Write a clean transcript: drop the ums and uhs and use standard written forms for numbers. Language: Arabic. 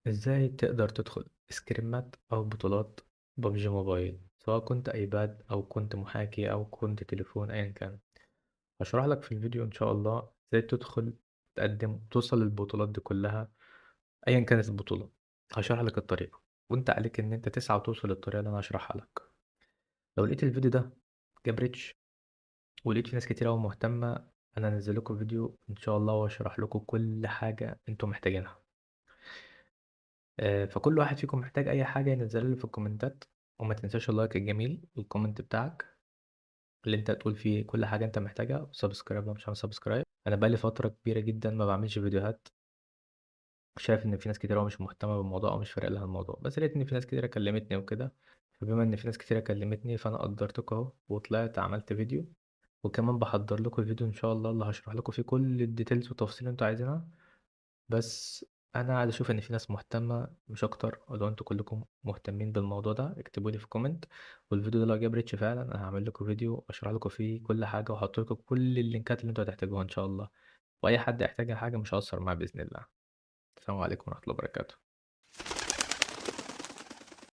ازاي تقدر تدخل سكريمات او بطولات ببجي موبايل، سواء كنت ايباد او كنت محاكي او كنت تليفون ايا كان. هشرح لك في الفيديو ان شاء الله ازاي تدخل تقدم توصل للبطولات دي كلها ايا كانت البطولة. هشرح لك الطريقة، وانت عليك ان انت تسعى وتوصل للطريقة اللي انا هشرحها لك. لو لقيت الفيديو ده جاب ريتش ولقيت في ناس كتير أوي مهتمة، انا هنزل لكم فيديو ان شاء الله واشرح لكم كل حاجة انتم محتاجينها. فكل واحد فيكم محتاج اي حاجه ينزلها لي في الكومنتات. وما تنساش اللايك الجميل والكومنت بتاعك اللي انت تقول فيه كل حاجه انت محتاجها، وسبسكرايب لو مش عامل سبسكرايب. انا بقالي فتره كبيره جدا ما بعملش فيديوهات. شايف ان في ناس كتير أوي مش مهتمه بالموضوع او مش فارق لها الموضوع، بس لقيت ان في ناس كتير كلمتني وكده. فبما ان في ناس كتير كلمتني فانا قدرتك اهو وطلعت عملت فيديو. وكمان بحضر لكم فيديو ان شاء الله اللي هشرح لكم فيه كل الديتيلز والتفاصيل اللي انتوا عايزينها. بس انا عايز اشوف ان في ناس مهتمه مش اكتر، ولو انتوا كلكم مهتمين بالموضوع ده اكتبوا لي في كومنت. والفيديو ده لو جاب ريتش فعلا انا هعمل لكم فيديو اشرح لكم فيه كل حاجه واحط لكم كل اللينكات اللي انتوا هتحتاجوها ان شاء الله. واي حد يحتاج حاجه مش هقصر معاه باذن الله. السلام عليكم ورحمه الله وبركاته.